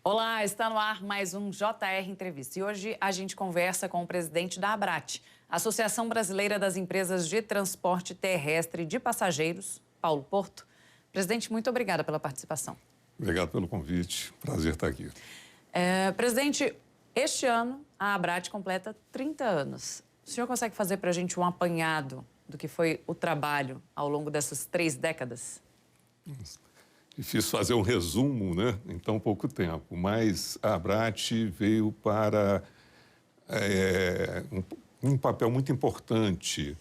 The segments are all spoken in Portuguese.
Olá, está no ar mais um JR Entrevista. E hoje a gente conversa com o presidente da ABRAT, Associação Brasileira das Empresas de Transporte Terrestre de Passageiros, Paulo Porto. Presidente, muito obrigada pela participação. Obrigado pelo convite. Prazer estar aqui. Presidente, este ano a ABRAT completa 30 anos. O senhor consegue fazer para a gente um apanhado do que foi o trabalho ao longo dessas 3 décadas? Difícil fazer um resumo, né, em tão pouco tempo, mas a ABRAT veio para um papel muito importante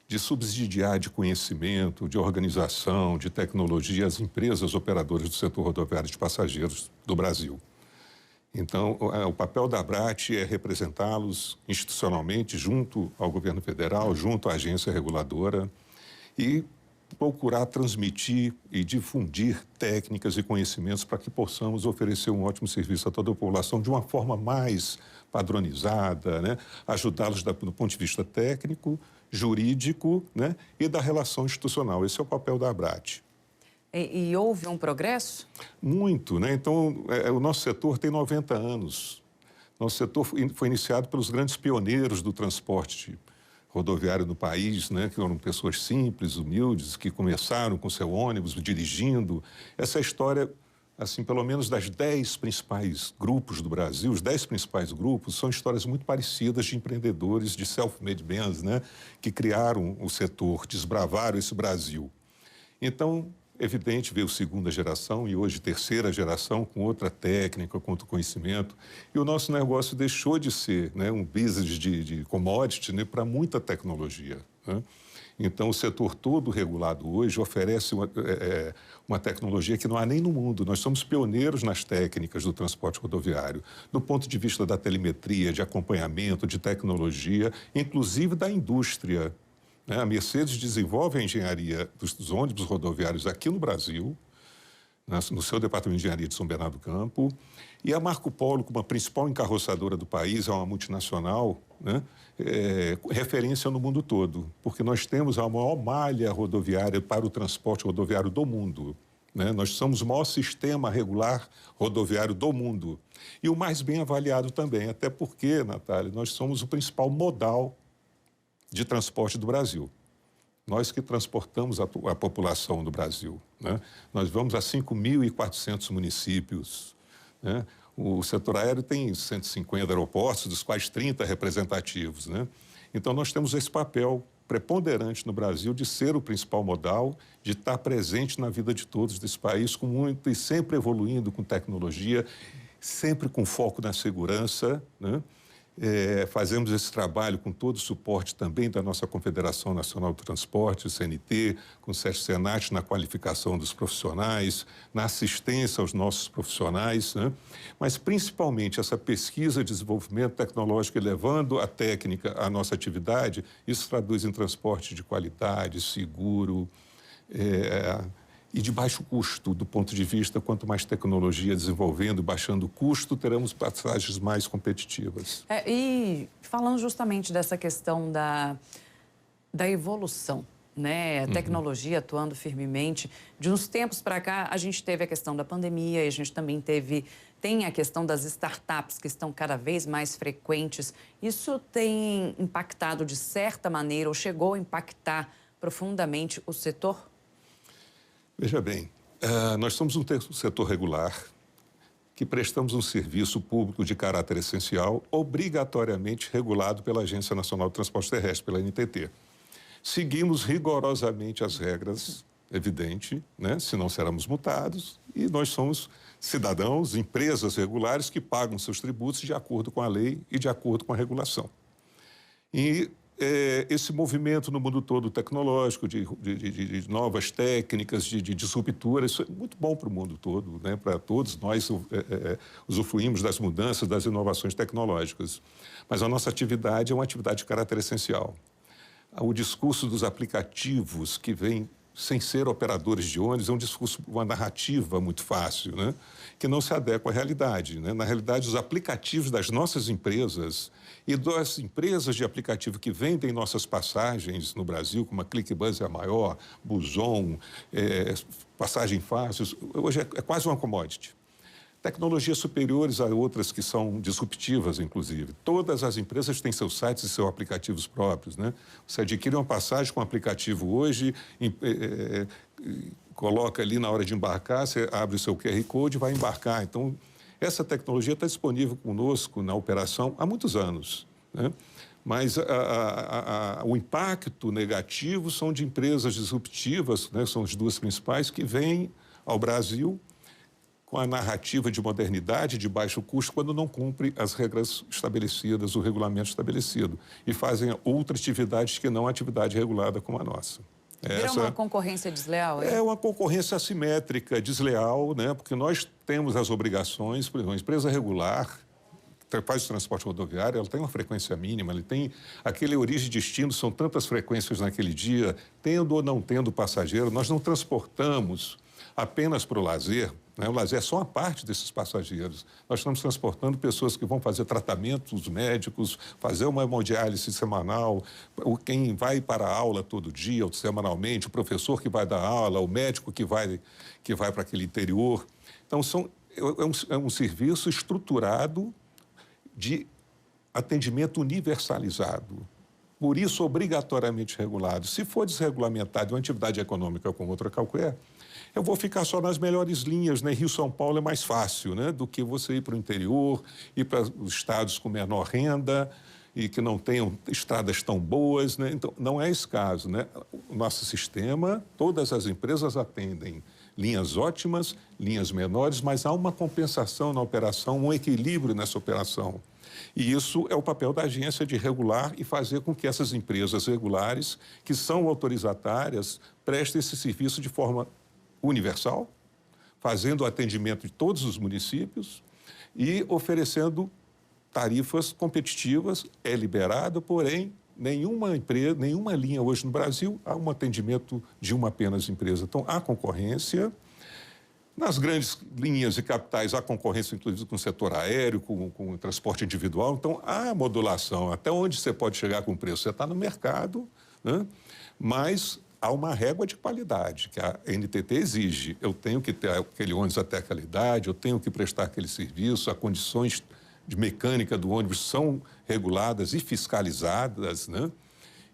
de subsidiar de conhecimento, de organização, de tecnologia as empresas operadoras do setor rodoviário de passageiros do Brasil. Então, o papel da ABRAT é representá-los institucionalmente junto ao governo federal, junto à agência reguladora e procurar transmitir e difundir técnicas e conhecimentos para que possamos oferecer um ótimo serviço a toda a população de uma forma mais padronizada, né? Ajudá-los do ponto de vista técnico, jurídico, né? E da relação institucional. Esse é o papel da ABRAT. E houve um progresso? Muito, né? Então, o nosso setor tem 90 anos. Nosso setor foi iniciado pelos grandes pioneiros do transporte rodoviário no país, né, que eram pessoas simples, humildes, que começaram com seu ônibus, dirigindo. Essa história, assim, pelo menos das 10 principais grupos do Brasil, os 10 principais grupos, são histórias muito parecidas de empreendedores, de self-made men, né, que criaram o setor, desbravaram esse Brasil. Então, evidente, veio segunda geração e hoje terceira geração com outra técnica, com outro conhecimento. E o nosso negócio deixou de ser, né, um business de commodity, né, para muita tecnologia, né? Então, o setor todo regulado hoje oferece uma tecnologia que não há nem no mundo. Nós somos pioneiros nas técnicas do transporte rodoviário, do ponto de vista da telemetria, de acompanhamento, de tecnologia, inclusive da indústria. A Mercedes desenvolve a engenharia dos ônibus rodoviários aqui no Brasil, no seu departamento de engenharia de São Bernardo do Campo, e a Marco Polo, como a principal encarroçadora do país, é uma multinacional, né, referência no mundo todo, porque nós temos a maior malha rodoviária para o transporte rodoviário do mundo, né? Nós somos o maior sistema regular rodoviário do mundo e o mais bem avaliado também, até porque, Natália, nós somos o principal modal de transporte do Brasil. Nós que transportamos a população do Brasil, né? Nós vamos a 5.400 municípios, né? O setor aéreo tem 150 aeroportos, dos quais 30 representativos, né? Então, nós temos esse papel preponderante no Brasil de ser o principal modal, de estar presente na vida de todos desse país, com muito e sempre evoluindo com tecnologia, sempre com foco na segurança, né? Fazemos esse trabalho com todo o suporte também da nossa Confederação Nacional do Transporte, o CNT, com o SESC-Senat na qualificação dos profissionais, na assistência aos nossos profissionais, né? Mas principalmente essa pesquisa, desenvolvimento tecnológico e levando a técnica à nossa atividade, isso traduz em transporte de qualidade, seguro, e de baixo custo, do ponto de vista, quanto mais tecnologia desenvolvendo, baixando o custo, teremos passagens mais competitivas. E falando justamente dessa questão da evolução, né? A tecnologia atuando firmemente. De uns tempos para cá, a gente teve a questão da pandemia e a gente também tem a questão das startups que estão cada vez mais frequentes. Isso tem impactado de certa maneira ou chegou a impactar profundamente o setor? Veja bem, nós somos um setor regular que prestamos um serviço público de caráter essencial, obrigatoriamente regulado pela Agência Nacional de Transporte Terrestre, pela ANTT. Seguimos rigorosamente as regras, evidente, né? Senão seremos multados, e nós somos cidadãos, empresas regulares que pagam seus tributos de acordo com a lei e de acordo com a regulação. E esse movimento no mundo todo tecnológico, de novas técnicas, de ruptura, isso é muito bom para o mundo todo, né? Para todos nós usufruímos das mudanças, das inovações tecnológicas. Mas a nossa atividade é uma atividade de caráter essencial. O discurso dos aplicativos que vem sem ser operadores de ônibus é um discurso, uma narrativa muito fácil, né? Que não se adequa à realidade, né? Na realidade, os aplicativos das nossas empresas e das empresas de aplicativo que vendem nossas passagens no Brasil, como a ClickBus é a maior, Buzon, Passagem Fácil, hoje é quase uma commodity. tecnologias superiores a outras que são disruptivas, inclusive. Todas as empresas têm seus sites e seus aplicativos próprios, né? Você adquire uma passagem com um aplicativo hoje, coloca ali na hora de embarcar, você abre o seu QR Code e vai embarcar. Então, essa tecnologia está disponível conosco na operação há muitos anos, né? Mas o impacto negativo são de empresas disruptivas, né? São as duas principais, que vêm ao Brasil com a narrativa de modernidade, de baixo custo, quando não cumpre as regras estabelecidas, o regulamento estabelecido, e fazem outra atividade que não a atividade regulada como a nossa. Vira uma concorrência desleal? É uma concorrência assimétrica, desleal, né? Porque nós temos as obrigações, por exemplo, a empresa regular faz o transporte rodoviário, ela tem uma frequência mínima, ele tem aquele origem e destino, são tantas frequências naquele dia, tendo ou não tendo passageiro, nós não transportamos apenas para o lazer, né? O lazer é só uma parte desses passageiros. Nós estamos transportando pessoas que vão fazer tratamentos médicos, fazer uma hemodiálise semanal, quem vai para a aula todo dia ou semanalmente, o professor que vai dar aula, o médico que vai para aquele interior. Então, é um serviço estruturado de atendimento universalizado. Por isso, obrigatoriamente regulado. Se for desregulamentado uma atividade econômica como outra qualquer, eu vou ficar só nas melhores linhas, né? Rio-São Paulo é mais fácil, né? Do que você ir para o interior, ir para os estados com menor renda e que não tenham estradas tão boas, né? Então, não é esse caso, né? O nosso sistema, todas as empresas atendem linhas ótimas, linhas menores, mas há uma compensação na operação, um equilíbrio nessa operação. E isso é o papel da agência de regular e fazer com que essas empresas regulares, que são autorizatárias, prestem esse serviço de forma universal, fazendo o atendimento de todos os municípios e oferecendo tarifas competitivas. É liberado, porém, nenhuma empresa, nenhuma linha hoje no Brasil há um atendimento de uma apenas empresa. Então, há concorrência. Nas grandes linhas e capitais, há concorrência, inclusive, com o setor aéreo, com o transporte individual. Então, há modulação. Até onde você pode chegar com o preço? Você está no mercado, né? Mas há uma régua de qualidade que a NTT exige. Eu tenho que ter aquele ônibus até aquela idade, eu tenho que prestar aquele serviço, as condições de mecânica do ônibus são reguladas e fiscalizadas, né?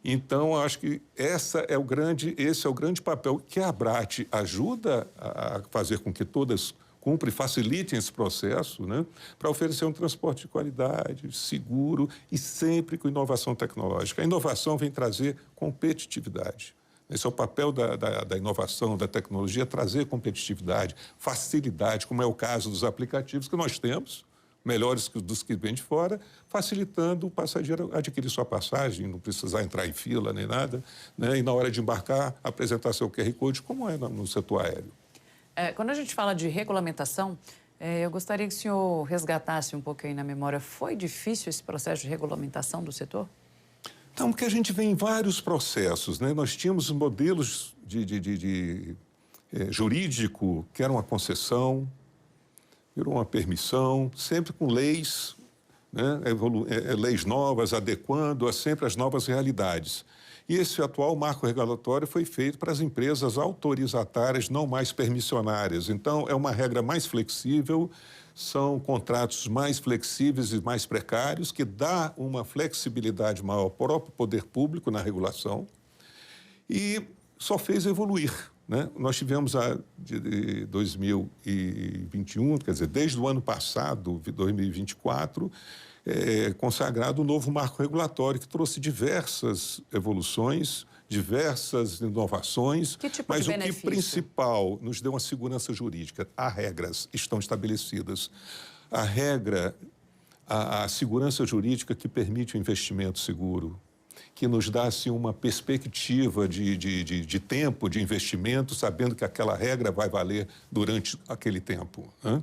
Então, acho que esse é o grande papel que a ABRAT ajuda a fazer com que todas cumprem e facilitem esse processo, né? Para oferecer um transporte de qualidade, seguro e sempre com inovação tecnológica. A inovação vem trazer competitividade. Esse é o papel da inovação, da tecnologia, trazer competitividade, facilidade, como é o caso dos aplicativos que nós temos, melhores dos que vêm de fora, facilitando o passageiro adquirir sua passagem, não precisar entrar em fila nem nada, né? E na hora de embarcar, apresentar seu QR Code, como é no setor aéreo. Quando a gente fala de regulamentação, eu gostaria que o senhor resgatasse um pouco aí na memória. Foi difícil esse processo de regulamentação do setor? Então, porque a gente vem em vários processos, né? Nós tínhamos modelos jurídico, que era uma concessão, virou uma permissão, sempre com leis, né? Leis novas, adequando sempre às novas realidades. E esse atual marco regulatório foi feito para as empresas autorizatárias, não mais permissionárias. Então, é uma regra mais flexível, são contratos mais flexíveis e mais precários, que dá uma flexibilidade maior ao próprio poder público na regulação e só fez evoluir, né? Nós tivemos de 2021, quer dizer, desde o ano passado, 2024, consagrado um novo marco regulatório que trouxe diversas evoluções, diversas inovações. Que tipo mas de o que benefício? Principal nos deu uma segurança jurídica. As regras estão estabelecidas. A regra, a segurança jurídica que permite o investimento seguro, que nos dá assim, uma perspectiva de tempo, de investimento, sabendo que aquela regra vai valer durante aquele tempo, né?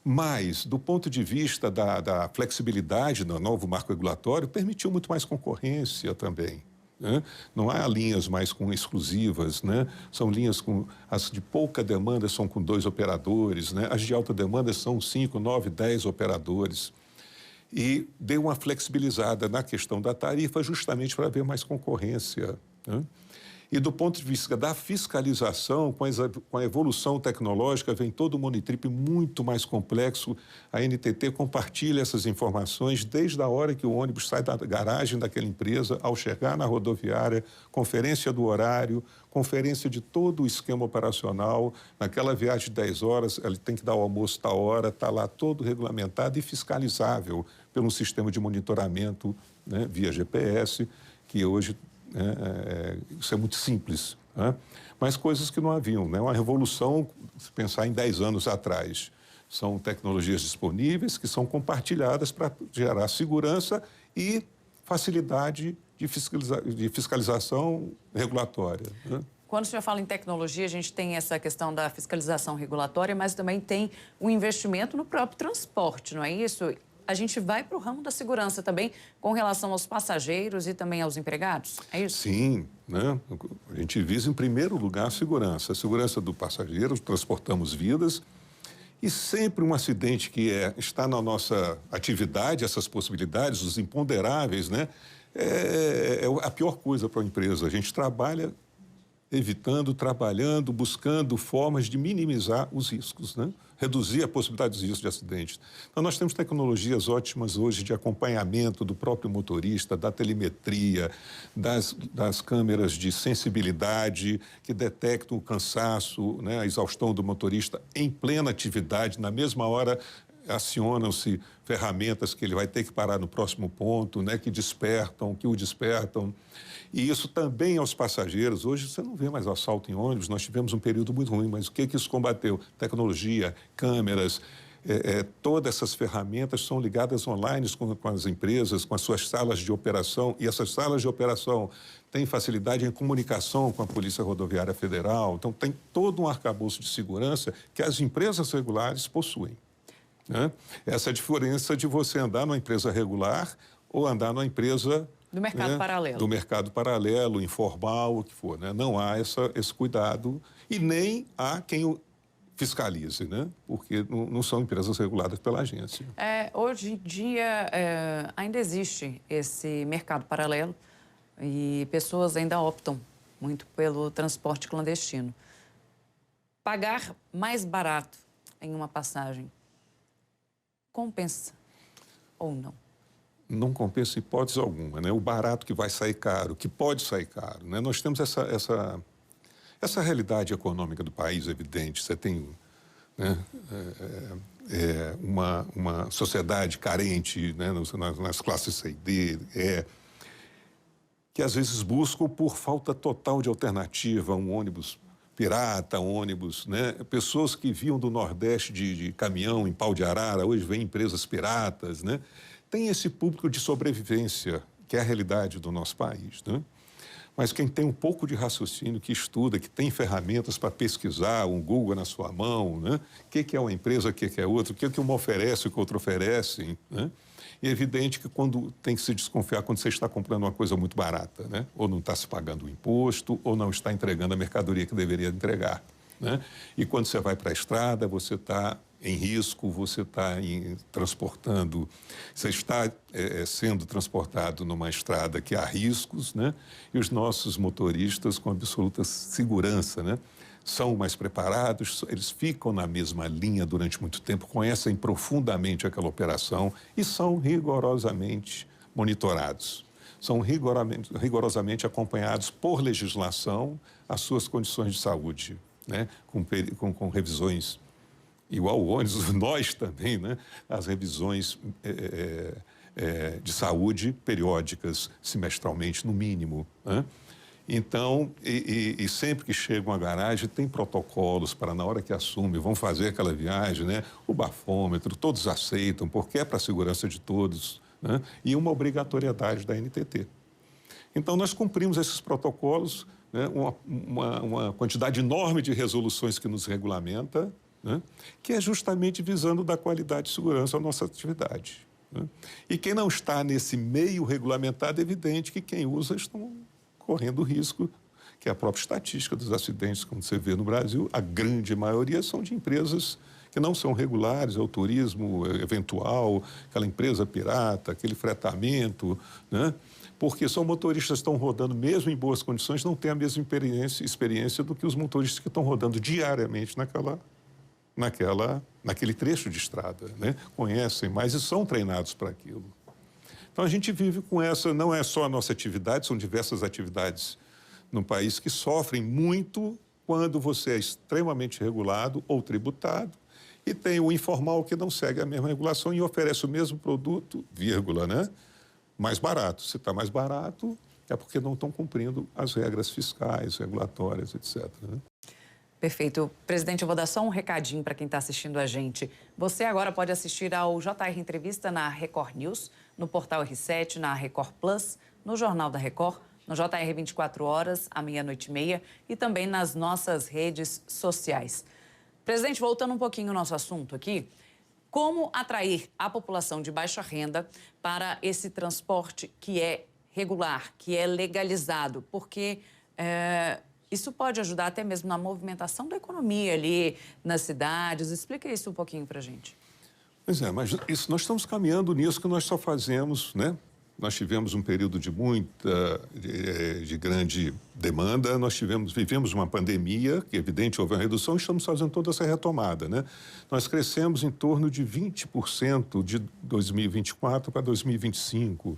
Mas, do ponto de vista da flexibilidade do novo marco regulatório, permitiu muito mais concorrência também, né? Não há linhas mais com exclusivas, né? São linhas as de pouca demanda são com 2 operadores, né? As de alta demanda são 5, 9, 10 operadores. E deu uma flexibilizada na questão da tarifa justamente para haver mais concorrência, né? E do ponto de vista da fiscalização, com a evolução tecnológica, vem todo um monitrip muito mais complexo. A NTT compartilha essas informações desde a hora que o ônibus sai da garagem daquela empresa, ao chegar na rodoviária, conferência do horário, conferência de todo o esquema operacional. Naquela viagem de 10 horas, ele tem que dar o almoço tal hora, está lá todo regulamentado e fiscalizável pelo sistema de monitoramento, né, via GPS, que hoje... isso é muito simples, né? Mas coisas que não haviam, né? Uma revolução, se pensar em 10 anos atrás, são tecnologias disponíveis que são compartilhadas para gerar segurança e facilidade de fiscalização regulatória, né? Quando o senhor fala em tecnologia, a gente tem essa questão da fiscalização regulatória, mas também tem o investimento no próprio transporte, não é isso? A gente vai para o ramo da segurança também com relação aos passageiros e também aos empregados, é isso? Sim, né? A gente visa em primeiro lugar a segurança do passageiro, transportamos vidas e sempre um acidente que está na nossa atividade, essas possibilidades, os imponderáveis, né? É a pior coisa para a empresa. A gente trabalha trabalhando, buscando formas de minimizar os riscos, né? Reduzir a possibilidade dos riscos de acidentes. Então, nós temos tecnologias ótimas hoje de acompanhamento do próprio motorista, da telemetria, das câmeras de sensibilidade que detectam o cansaço, né, a exaustão do motorista em plena atividade, na mesma hora acionam-se ferramentas que ele vai ter que parar no próximo ponto, né, que o despertam. E isso também aos passageiros. Hoje você não vê mais assalto em ônibus, nós tivemos um período muito ruim, mas o que isso combateu? Tecnologia, câmeras, todas essas ferramentas são ligadas online com as empresas, com as suas salas de operação, e essas salas de operação têm facilidade em comunicação com a Polícia Rodoviária Federal. Então, tem todo um arcabouço de segurança que as empresas regulares possuem, né? Essa é a diferença de você andar numa empresa regular ou andar numa empresa... Do mercado, né, paralelo. Do mercado paralelo, informal, o que for, né? Não há esse cuidado e nem há quem o fiscalize, né? Porque não são empresas reguladas pela agência. Hoje em dia, ainda existe esse mercado paralelo e pessoas ainda optam muito pelo transporte clandestino. Pagar mais barato em uma passagem compensa ou não? Não compensa hipótese alguma, né? O barato que vai sair caro, que pode sair caro, né? Nós temos essa realidade econômica do país evidente. Você tem, né, uma sociedade carente, né, nas classes C e D, que às vezes buscam por falta total de alternativa, um ônibus pirata, um ônibus, né? Pessoas que vinham do Nordeste de caminhão em Pau de Arara, hoje vêm empresas piratas, né? Tem esse público de sobrevivência, que é a realidade do nosso país, né? Mas quem tem um pouco de raciocínio, que estuda, que tem ferramentas para pesquisar, um Google na sua mão, né? O que é uma empresa, o que é outra, o que uma oferece, o que outra oferece, né? E é evidente que tem que se desconfiar quando você está comprando uma coisa muito barata, né? Ou não está se pagando o imposto, ou não está entregando a mercadoria que deveria entregar, né? E quando você vai para a estrada, você está em risco, você está transportando, você está sendo transportado numa estrada que há riscos, né? E os nossos motoristas, com absoluta segurança, né, são mais preparados, eles ficam na mesma linha durante muito tempo, conhecem profundamente aquela operação e são rigorosamente monitorados. São rigorosamente acompanhados por legislação as suas condições de saúde, né, com revisões. Igual o ônibus, nós também, né? As revisões de saúde periódicas, semestralmente, no mínimo, né? Então, e sempre que chega uma garagem, tem protocolos para, na hora que assume, vão fazer aquela viagem, né? O bafômetro, todos aceitam, porque é para a segurança de todos, né? E uma obrigatoriedade da NTT. Então, nós cumprimos esses protocolos, né? Uma quantidade enorme de resoluções que nos regulamenta, né? Que é justamente visando dar qualidade e segurança à nossa atividade, né? E quem não está nesse meio regulamentado, é evidente que quem usa estão correndo risco, que é a própria estatística dos acidentes, como você vê no Brasil, a grande maioria são de empresas que não são regulares, é o turismo eventual, aquela empresa pirata, aquele fretamento, né? porque são motoristas que estão rodando, mesmo em boas condições, não têm a mesma experiência do que os motoristas que estão rodando diariamente naquele trecho de estrada, né? Conhecem mais e são treinados para aquilo. Então, a gente vive com essa, não é só a nossa atividade, são diversas atividades no país que sofrem muito quando você é extremamente regulado ou tributado e tem o informal que não segue a mesma regulação e oferece o mesmo produto, vírgula, né? Mais barato. Se está mais barato, é porque não estão cumprindo as regras fiscais, regulatórias, etc., né? Perfeito. Presidente, eu vou dar só um recadinho para quem está assistindo a gente. Você agora pode assistir ao JR Entrevista na Record News, no Portal R7, na Record Plus, no Jornal da Record, no JR 24 horas, à meia-noite e meia e também nas nossas redes sociais. Presidente, voltando um pouquinho ao nosso assunto aqui, como atrair a população de baixa renda para esse transporte que é regular, que é legalizado? Porque isso pode ajudar até mesmo na movimentação da economia ali nas cidades. Explica isso um pouquinho para a gente. Pois é, mas isso, nós estamos caminhando nisso que nós só fazemos, né? Nós tivemos um período de grande demanda, vivemos uma pandemia, que evidente houve uma redução, e estamos fazendo toda essa retomada, né? Nós crescemos em torno de 20% de 2024 para 2025.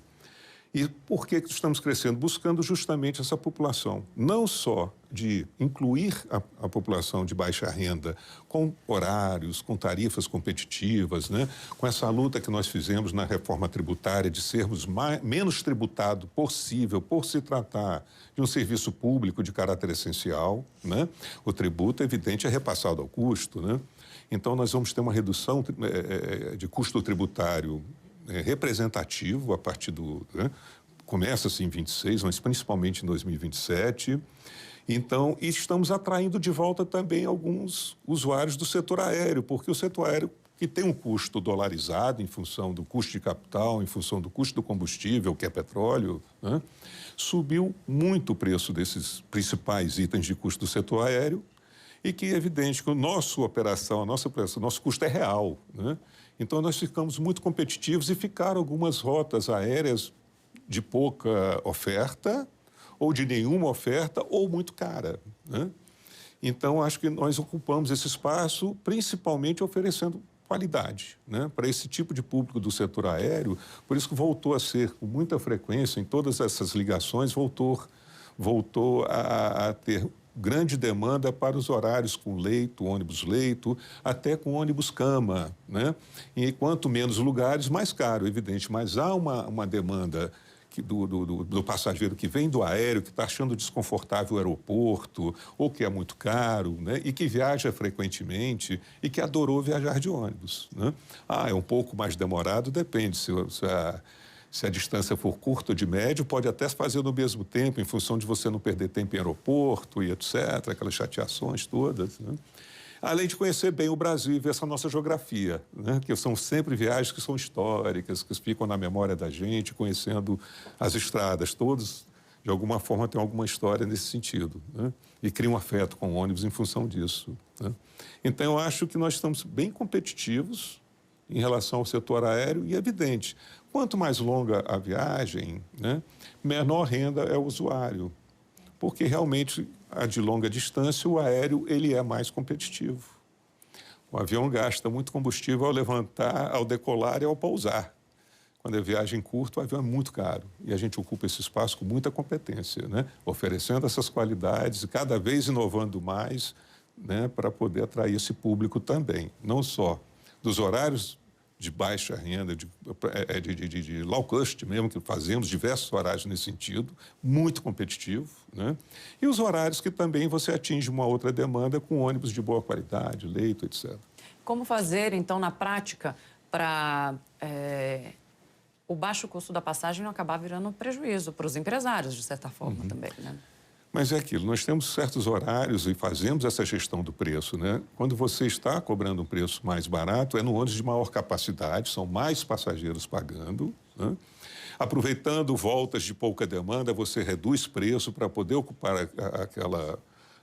E por que estamos crescendo? Buscando justamente essa população, não só de incluir a população de baixa renda com horários, com tarifas competitivas, né? Com essa luta que nós fizemos na reforma tributária de sermos menos tributado possível por se tratar de um serviço público de caráter essencial, né? O tributo, evidente, é repassado ao custo, né? Então, nós vamos ter uma redução de custo tributário representativo a partir do... Né? Começa-se em 26, mas principalmente em 2027. Então, e estamos atraindo de volta também alguns usuários do setor aéreo, porque o setor aéreo, que tem um custo dolarizado em função do custo de capital, em função do custo do combustível, que é petróleo, né? Subiu muito o preço desses principais itens de custo do setor aéreo e que é evidente que a nossa operação, nosso custo é real, né? Então, nós ficamos muito competitivos e ficaram algumas rotas aéreas de pouca oferta, ou de nenhuma oferta, ou muito cara, né? Então, acho que nós ocupamos esse espaço, principalmente oferecendo qualidade, né? Para esse tipo de público do setor aéreo, por isso que voltou a ser, com muita frequência, em todas essas ligações, voltou a ter grande demanda para os horários com leito, ônibus-leito, até com ônibus-cama, né? E quanto menos lugares, mais caro, evidente, mas há uma demanda do passageiro que vem do aéreo, que está achando desconfortável o aeroporto, ou que é muito caro, né? E que viaja frequentemente e que adorou viajar de ônibus, né? Ah, é um pouco mais demorado, depende se a distância for curta ou de médio, pode até fazer no mesmo tempo, em função de você não perder tempo em aeroporto e etc., aquelas chateações todas, né? Além de conhecer bem o Brasil e ver essa nossa geografia, né? Que são sempre viagens que são históricas, que ficam na memória da gente, conhecendo as estradas. Todos, de alguma forma, têm alguma história nesse sentido, né? E criam um afeto com o ônibus em função disso, né? Então, eu acho que nós estamos bem competitivos em relação ao setor aéreo e, evidente, quanto mais longa a viagem, né, menor renda é o usuário, porque realmente a de longa distância, o aéreo ele é mais competitivo. O avião gasta muito combustível ao levantar, ao decolar e ao pousar. Quando é viagem curta, o avião é muito caro e a gente ocupa esse espaço com muita competência, né, oferecendo essas qualidades e cada vez inovando mais, né, para poder atrair esse público também, não só dos horários de baixa renda, de low cost mesmo, que fazemos diversos horários nesse sentido, muito competitivo, né? E os horários que também você atinge uma outra demanda com ônibus de boa qualidade, leito, etc. Como fazer, então, na prática, para o baixo custo da passagem não acabar virando prejuízo para os empresários, de certa forma, também, né? Mas é aquilo, nós temos certos horários e fazemos essa gestão do preço, né? Quando você está cobrando um preço mais barato, é no ônibus de maior capacidade, são mais passageiros pagando, né? Aproveitando voltas de pouca demanda, você reduz preço para poder ocupar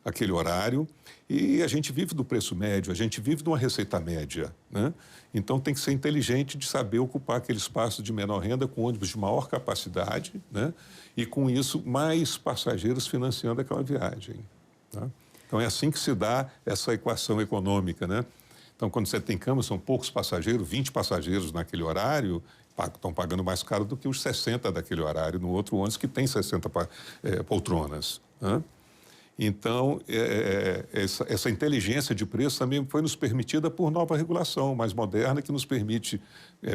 aquele horário, e a gente vive do preço médio, a gente vive de uma receita média, né? Então tem que ser inteligente de saber ocupar aquele espaço de menor renda com ônibus de maior capacidade, né? E com isso mais passageiros financiando aquela viagem, né? Então é assim que se dá essa equação econômica, né? Então quando você tem cama, são poucos passageiros, 20 passageiros naquele horário, estão pagando mais caro do que os 60 daquele horário no outro ônibus que tem 60 poltronas, né? Então, essa inteligência de preço também foi nos permitida por nova regulação mais moderna, que nos permite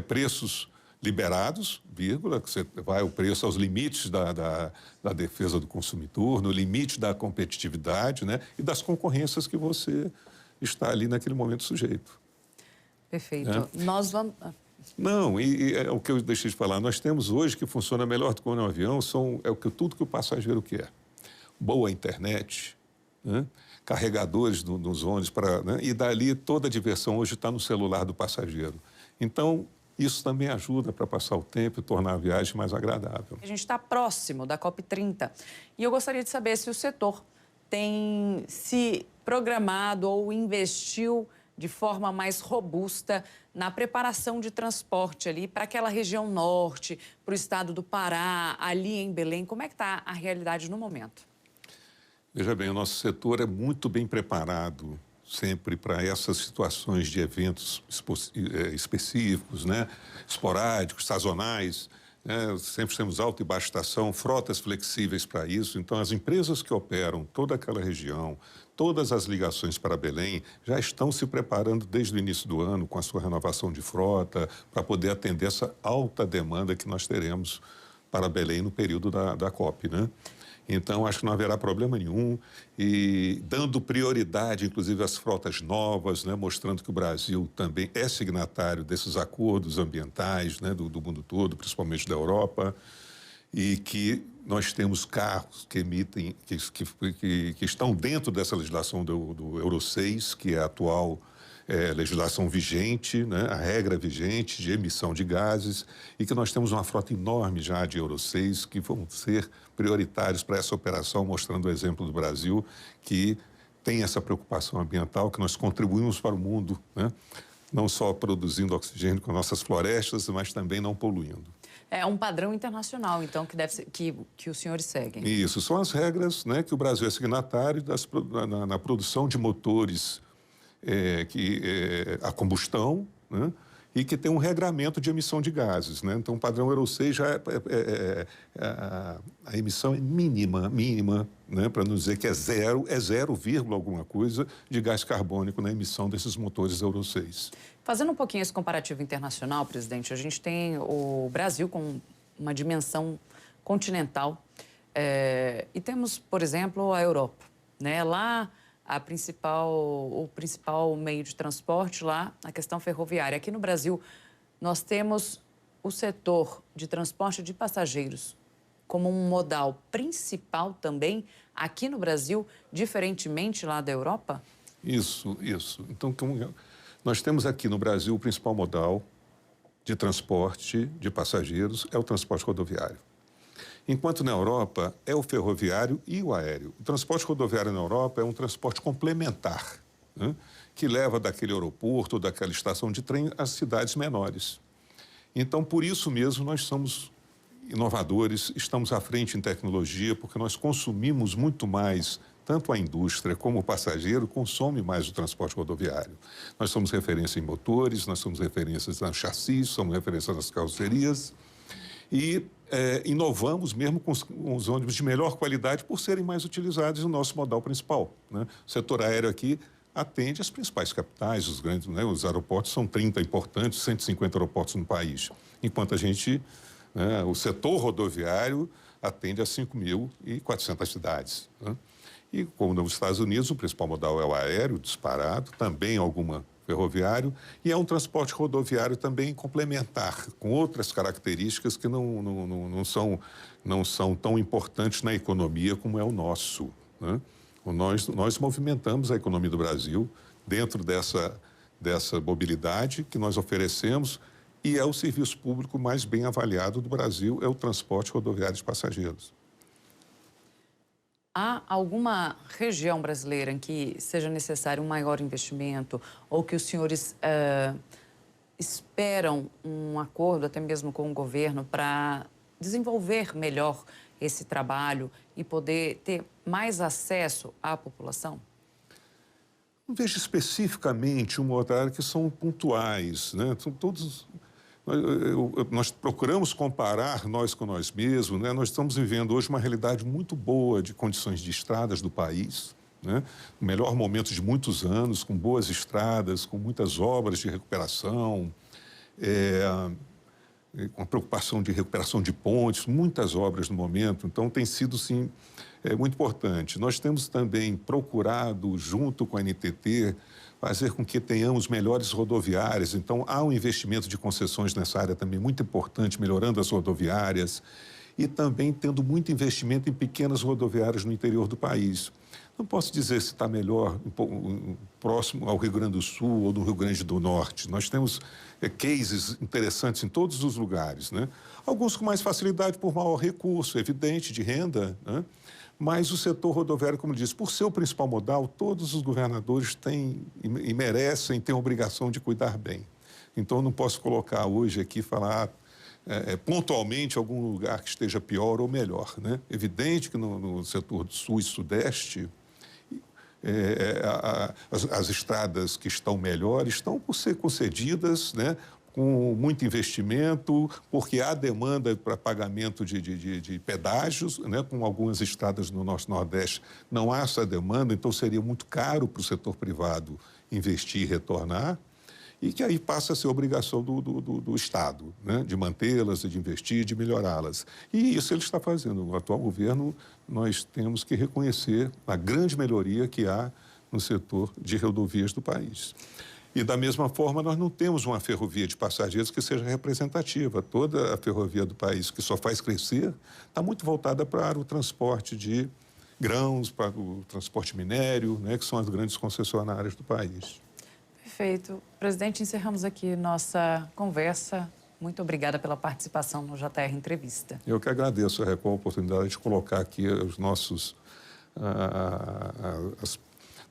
preços liberados, vírgula, que você vai o preço aos limites da defesa do consumidor, no limite da competitividade, né, e das concorrências que você está ali naquele momento sujeito. Perfeito. Né? Nós vamos... Não, é o que eu deixei de falar. Nós temos hoje que funciona melhor do que um avião, tudo que o passageiro quer. Boa internet, né? Carregadores nos ônibus, né? E dali toda a diversão hoje está no celular do passageiro. Então, isso também ajuda para passar o tempo e tornar a viagem mais agradável. A gente está próximo da COP30 e eu gostaria de saber se o setor tem se programado ou investiu de forma mais robusta na preparação de transporte ali para aquela região norte, para o estado do Pará, ali em Belém. Como é que está a realidade no momento? Veja bem, o nosso setor é muito bem preparado sempre para essas situações de eventos específicos, né? Esporádicos, sazonais, né? Sempre temos alta e baixa estação, frotas flexíveis para isso. Então, as empresas que operam toda aquela região, todas as ligações para Belém, já estão se preparando desde o início do ano com a sua renovação de frota para poder atender essa alta demanda que nós teremos para Belém no período da COP, né? Então, acho que não haverá problema nenhum e dando prioridade, inclusive, às frotas novas, né, mostrando que o Brasil também é signatário desses acordos ambientais, né, do mundo todo, principalmente da Europa, e que nós temos carros que emitem, que estão dentro dessa legislação do Euro 6, que é a atual legislação vigente, né, a regra vigente de emissão de gases, e que nós temos uma frota enorme já de Euro 6 que vão ser prioritários para essa operação, mostrando o exemplo do Brasil, que tem essa preocupação ambiental, que nós contribuímos para o mundo, né, não só produzindo oxigênio com nossas florestas, mas também não poluindo. É um padrão internacional, então, que deve ser, que os senhores seguem. Isso, são as regras, né, que o Brasil é signatário na produção de motores a combustão, né? E que tem um regramento de emissão de gases, né? Então, o padrão Euro 6 já a emissão é mínima, né? Para não dizer que é zero, alguma coisa de gás carbônico na emissão desses motores Euro 6. Fazendo um pouquinho esse comparativo internacional, presidente, a gente tem o Brasil com uma dimensão continental e temos, por exemplo, a Europa, né? Lá o principal meio de transporte lá, a questão ferroviária. Aqui no Brasil, nós temos o setor de transporte de passageiros como um modal principal também aqui no Brasil, diferentemente lá da Europa? Isso. Então, nós temos aqui no Brasil o principal modal de transporte de passageiros é o transporte rodoviário. Enquanto na Europa é o ferroviário e o aéreo. O transporte rodoviário na Europa é um transporte complementar, né, que leva daquele aeroporto ou daquela estação de trem às cidades menores. Então, por isso mesmo, nós somos inovadores, estamos à frente em tecnologia, porque nós consumimos muito mais, tanto a indústria como o passageiro consome mais o transporte rodoviário. Nós somos referência em motores, nós somos referências nas chassis, somos referências nas carrocerias e inovamos mesmo com os ônibus de melhor qualidade por serem mais utilizados no nosso modal principal, né? O setor aéreo aqui atende as principais capitais, os grandes, né? Os aeroportos são 30 importantes, 150 aeroportos no país, enquanto a gente, né, o setor rodoviário atende a 5.400 cidades, né? E como nos Estados Unidos, o principal modal é o aéreo, disparado, também alguma ferroviário, e é um transporte rodoviário também complementar, com outras características que não são tão importantes na economia como é o nosso, né? Nós movimentamos a economia do Brasil dentro dessa mobilidade que nós oferecemos e é o serviço público mais bem avaliado do Brasil, é o transporte rodoviário de passageiros. Há alguma região brasileira em que seja necessário um maior investimento ou que os senhores esperam um acordo, até mesmo com o governo, para desenvolver melhor esse trabalho e poder ter mais acesso à população? Não vejo especificamente uma outra área que são pontuais, né? São todos... Nós procuramos comparar nós com nós mesmos, né? Nós estamos vivendo hoje uma realidade muito boa de condições de estradas do país, né? O melhor momento de muitos anos, com boas estradas, com muitas obras de recuperação, com a preocupação de recuperação de pontes, muitas obras no momento. Então, tem sido, sim, muito importante. Nós temos também procurado, junto com a NTT, fazer com que tenhamos melhores rodoviárias. Então, há um investimento de concessões nessa área também muito importante, melhorando as rodoviárias e também tendo muito investimento em pequenas rodoviárias no interior do país. Não posso dizer se está melhor próximo ao Rio Grande do Sul ou do Rio Grande do Norte. Nós temos cases interessantes em todos os lugares, né? Alguns com mais facilidade por maior recurso, evidente, de renda, né? Mas o setor rodoviário, como eu disse, por ser o principal modal, todos os governadores têm e merecem, têm a obrigação de cuidar bem. Então, eu não posso colocar hoje aqui, falar pontualmente algum lugar que esteja pior ou melhor, né? Evidente que no setor do Sul e Sudeste, as estradas que estão melhores estão por ser concedidas, né, com muito investimento, porque há demanda para pagamento de pedágios, né, com algumas estradas no nosso Nordeste não há essa demanda, então seria muito caro para o setor privado investir e retornar, e que aí passa a ser obrigação do Estado, né, de mantê-las, de investir, de melhorá-las. E isso ele está fazendo. No atual governo, nós temos que reconhecer a grande melhoria que há no setor de rodovias do país. E, da mesma forma, nós não temos uma ferrovia de passageiros que seja representativa. Toda a ferrovia do país, que só faz crescer, está muito voltada para o transporte de grãos, para o transporte minério, né, que são as grandes concessionárias do país. Perfeito. Presidente, encerramos aqui nossa conversa. Muito obrigada pela participação no JR Entrevista. Eu que agradeço, a oportunidade de colocar aqui os nossos...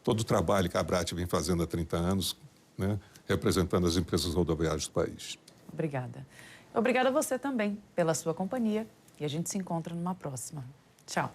todo o trabalho que a Abrat vem fazendo há 30 anos, né, representando as empresas rodoviárias do país. Obrigada. Obrigada a você também pela sua companhia e a gente se encontra numa próxima. Tchau.